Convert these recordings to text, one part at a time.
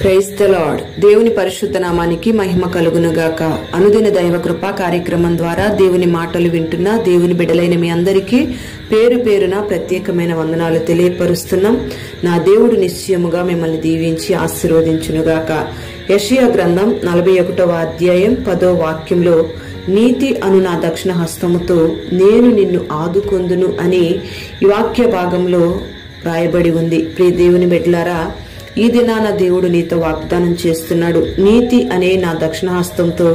Praise the lord. దేవుని పరిశుద్ధ నామానికి మహిమ కలుగునుగాక. అనుదిన దైవ కృపా కార్యక్రమం ద్వారా దేవుని మాటలు వింటున్న దేవుని బిడ్డలైన మీ అందరికీ పేరు పేరున ప్రత్యేకమైన వందనాలు తెలియపరుస్తున్నాం. నా దేవుడు నిశ్చయముగా మిమ్మల్ని దీవించి ఆశీర్వదించునుగాక. యెషయా గ్రంథం 41వ అధ్యాయం 10వ వాక్యంలో నీతి అను నా దక్షిణ హస్తముతో నేను నిన్ను ఆదుకొందును అని ఈ వాక్య భాగంలో రాయబడి ఉంది. ప్రియ దేవుని బిడ్డలారా, ఈ దినాన దేవుడు నీతో వాగ్దానం చేస్తున్నాడు, నీతి అనే నా దక్షిణహస్తంతో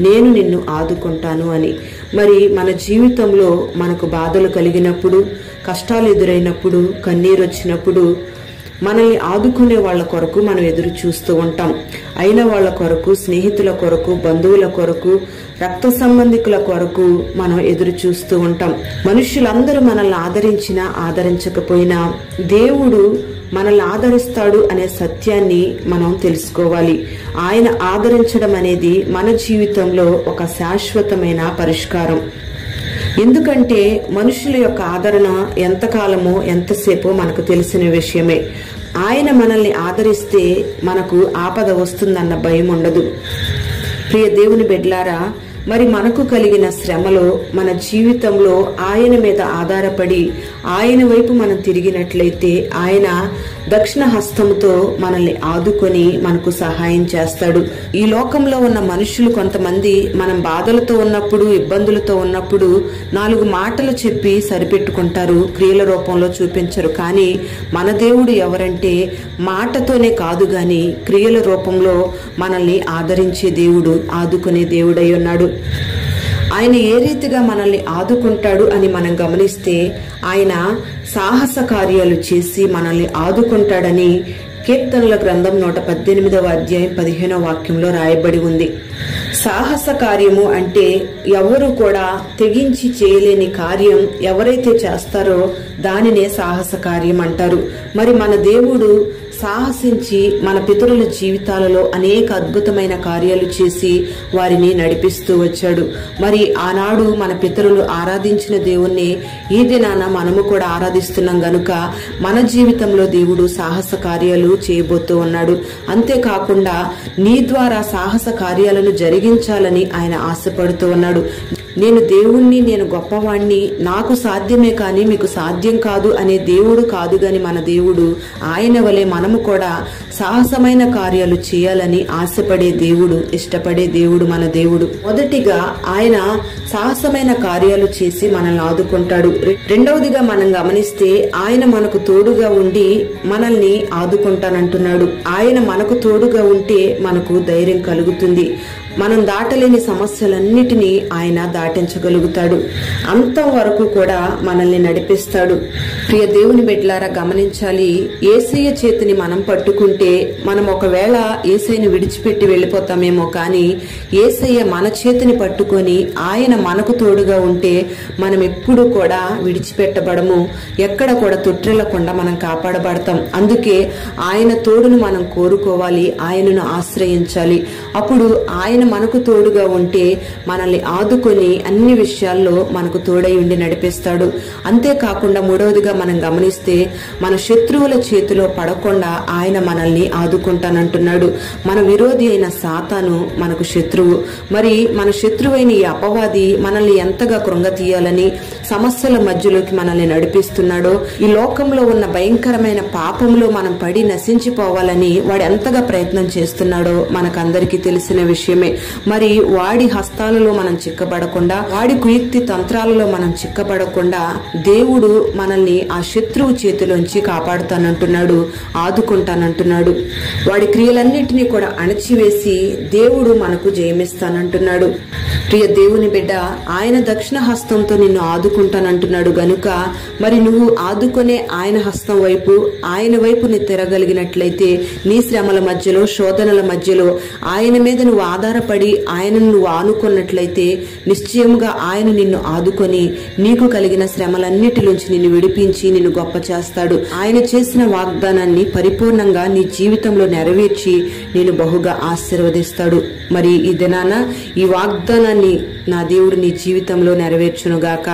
నేను నిన్ను ఆదుకుంటాను అని. మరి మన జీవితంలో మనకు బాధలు కలిగినప్పుడు, కష్టాలు ఎదురైనప్పుడు, కన్నీరు వచ్చినప్పుడు మనల్ని ఆదుకునే వాళ్ళ కొరకు మనం ఎదురు చూస్తూ ఉంటాం. అయిన వాళ్ళ కొరకు, స్నేహితుల కొరకు, బంధువుల కొరకు, రక్త సంబంధికుల కొరకు మనం ఎదురు చూస్తూ ఉంటాం. మనుషులందరూ మనల్ని ఆదరించినా ఆదరించకపోయినా దేవుడు మనల్ని ఆదరిస్తాడు అనే సత్యాన్ని మనం తెలుసుకోవాలి. ఆయన ఆదరించడం అనేది మన జీవితంలో ఒక శాశ్వతమైన పరిష్కారం. ఎందుకంటే మనుషుల యొక్క ఆదరణ ఎంతకాలమో ఎంతసేపో మనకు తెలిసిన విషయమే. ఆయన మనల్ని ఆదరిస్తే మనకు ఆపద వస్తుందన్న భయం ఉండదు. ప్రియ దేవుని బిడ్డలారా, మరి మనకు కలిగిన శ్రమలో మన జీవితంలో ఆయన మీద ఆధారపడి ఆయన వైపు మనం తిరిగినట్లయితే ఆయన దక్షిణ హస్తముతో మనల్ని ఆదుకొని మనకు సహాయం చేస్తాడు. ఈ లోకంలో ఉన్న మనుషులు కొంతమంది మనం బాధలతో ఉన్నప్పుడు, ఇబ్బందులతో ఉన్నప్పుడు 4 మాటలు చెప్పి సరిపెట్టుకుంటారు, క్రియల రూపంలో చూపించరు. కానీ మన దేవుడు ఎవరంటే మాటతోనే కాదు గాని క్రియల రూపంలో మనల్ని ఆదరించే దేవుడు, ఆదుకునే దేవుడై ఉన్నాడు. ఆయన ఏ రీతిగా మనల్ని ఆదుకుంటాడు అని మనం గమనిస్తే ఆయన సాహస కార్యాలు చేసి మనల్ని ఆదుకుంటాడని కీర్తనల గ్రంథం 118వ అధ్యాయం 15వ వాక్యంలో రాయబడి ఉంది. సాహస కార్యము అంటే ఎవరు కూడా తెగించి చేయలేని కార్యం ఎవరైతే చేస్తారో దానినే సాహస కార్యం అంటారు. మరి మన దేవుడు సాహసించి మన పితరుల జీవితాలలో అనేక అద్భుతమైన కార్యాలు చేసి వారిని నడిపిస్తూ వచ్చాడు. మరి ఆనాడు మన పితరులు ఆరాధించిన దేవుణ్ణి ఈ దినాన మనము కూడా ఆరాధిస్తున్నాం గనుక మన జీవితంలో దేవుడు సాహస కార్యాలు చేయబోతూ ఉన్నాడు. అంతేకాకుండా నీ ద్వారా సాహస కార్యాలను జరిగించాలని ఆయన ఆశపడుతూ ఉన్నాడు. నేను దేవుణ్ణి, నేను గొప్పవాణ్ణి, నాకు సాధ్యమే కానీ మీకు సాధ్యం కాదు అనే దేవుడు కాదు గాని మన దేవుడు ఆయన వలె మనము కూడా సాహసమైన కార్యాలు చేయాలని ఆశపడే దేవుడు, ఇష్టపడే దేవుడు మన దేవుడు. మొదటిగా ఆయన సాహసమైన కార్యాలు చేసి మనల్ని ఆదుకుంటాడు. రెండవదిగా మనం గమనిస్తే ఆయన మనకు తోడుగా ఉండి మనల్ని ఆదుకుంటానంటున్నాడు. ఆయన మనకు తోడుగా ఉంటే మనకు ధైర్యం కలుగుతుంది. మనం దాటలేని సమస్యలన్నిటినీ ఆయన దాటించగలుగుతాడు. అంతం వరకు కూడా మనల్ని నడిపిస్తాడు. ప్రియ దేవుని బిడ్డలారా, గమనించాలి, యేసయ్య చేతిని మనం పట్టుకుంటే మనం ఒకవేళ యేసయ్యను విడిచిపెట్టి వెళ్ళిపోతామేమో, కానీ యేసయ్య మన చేతిని పట్టుకొని ఆయన మనకు తోడుగా ఉంటే మనం ఎప్పుడు కూడా విడిచిపెట్టబడము, ఎక్కడ కూడా తొట్టిల్లకుండా మనం కాపాడబడతాం. అందుకే ఆయన తోడును మనం కోరుకోవాలి, ఆయనను ఆశ్రయించాలి. అప్పుడు ఆయన మనకు తోడుగా ఉంటే మనల్ని ఆదుకొని అన్ని విషయాల్లో మనకు తోడై ఉండి నడిపిస్తాడు. అంతేకాకుండా మూడవదిగా మనం గమనిస్తే మన శత్రువుల చేతిలో పడకుండా ఆయన మనల్ని ఆదుకుంటానంటున్నాడు. మన విరోధి అయిన సాతాను మనకు శత్రువు. మరి మన శత్రువైన ఈ అపవాది మనల్ని ఎంతగా కృంగతీయాలని, సమస్యల మధ్యలోకి మనల్ని నడిపిస్తున్నాడో, ఈ లోకంలో ఉన్న భయంకరమైన పాపంలో మనం పడి నశించిపోవాలని వాడు ఎంతగా ప్రయత్నం చేస్తున్నాడో మనకందరికీ తెలిసిన విషయమే. మరి వాడి హస్తాలలో మనం చిక్కబడకుండా, వాడి కుయుక్తి తంత్రాలలో మనం చిక్కబడకుండా దేవుడు మనల్ని ఆ శత్రువు చేతిలోంచి కాపాడుతానంటున్నాడు, ఆదుకుంటానంటున్నాడు. వాడి క్రియలన్నిటినీ కూడా అణచివేసి దేవుడు మనకు జయమిస్తానంటున్నాడు. ప్రియ దేవుని బిడ్డ, ఆయన దక్షిణ హస్తంతో నిన్ను ఆదుకుంటానంటున్నాడు గనుక మరి నువ్వు ఆదుకునే ఆయన హస్తం వైపు, ఆయన వైపు నీ తిరగలిగినట్లయితే నీ శ్రమల మధ్యలో, శోధనల మధ్యలో ఆయన మీద నువ్వు ఆధారపడి ఆయనను నువ్వు ఆనుకున్నట్లయితే నిశ్చయముగా ఆయన నిన్ను ఆదుకొని నీకు కలిగిన శ్రమలన్నిటిలోంచి నిన్ను విడిపించి నిన్ను గొప్ప చేస్తాడు. ఆయన చేసిన వాగ్దానాన్ని పరిపూర్ణంగా నీ జీవితంలో నెరవేర్చి నేను బహుగా ఆశీర్వదిస్తాడు. మరి ఈ దినాన ఈ వాగ్దానాన్ని నా దేవుడు నీ జీవితంలో నెరవేర్చునుగాక.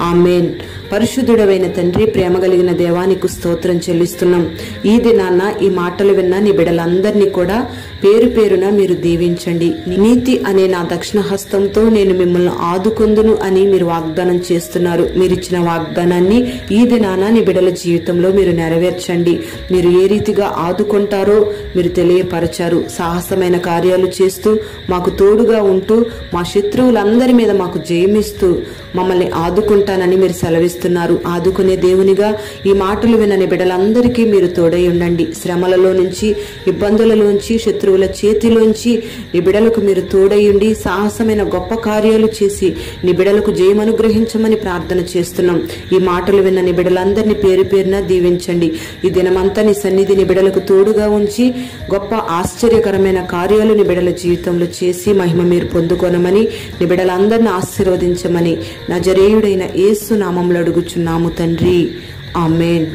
ఆమేన్. పరిశుద్ధుడవైన తండ్రి, ప్రేమ కలిగిన దేవానికి స్తోత్రం చెల్లిస్తున్నాం. ఈ దినాన్న ఈ మాటలు విన్న నీ బిడ్డలందరినీ కూడా పేరు పేరున మీరు దీవించండి. నీతి అనే నా దక్షిణ హస్తంతో నేను మిమ్మల్ని ఆదుకొందును అని మీరు వాగ్దానం చేస్తున్నారు. మీరిచ్చిన వాగ్దానాన్ని ఈ దినాన నీ బిడ్డల జీవితంలో మీరు నెరవేర్చండి. మీరు ఏ రీతిగా ఆదుకుంటారో మీరు తెలియపరచారు. సాహసమైన కార్యాలు చేస్తూ మాకు తోడుగా ఉంటూ మా శత్రువులందరి మీద మాకు జయమిస్తూ మమ్మల్ని ఆదుకుంటానని మీరు సెలవిస్తున్నారు. ఆదుకునే దేవునిగా ఈ మాటలు వినని బిడ్డలందరికీ మీరు తోడై ఉండండి. శ్రమలలో నుంచి, ఇబ్బందులలోంచి, శత్రువుల చేతిలోంచి నీ బిడ్డలకు మీరు తోడై ఉండి సాహసమైన గొప్ప కార్యాలు చేసి నీ బిడ్డలకు జయం అనుగ్రహించమని ప్రార్థన చేస్తున్నాం. ఈ మాటలు విన్న నీ బిడ్డలందరినీ పేరు పేరున దీవించండి. ఈ దినమంతా నీ సన్నిధి నీ బిడ్డలకు తోడుగా ఉంచి గొప్ప ఆశ్చర్యకరమైన కార్యాలు నీ బిడ్డల జీవితంలో చేసి మహిమ మీరు పొందుకొనమని, నీ బిడ్డలందరినీ ఆశీర్వదించమని నజరేయుడైన యేసు నామములో అడుగుచున్నాము తండ్రి. ఆమేన్.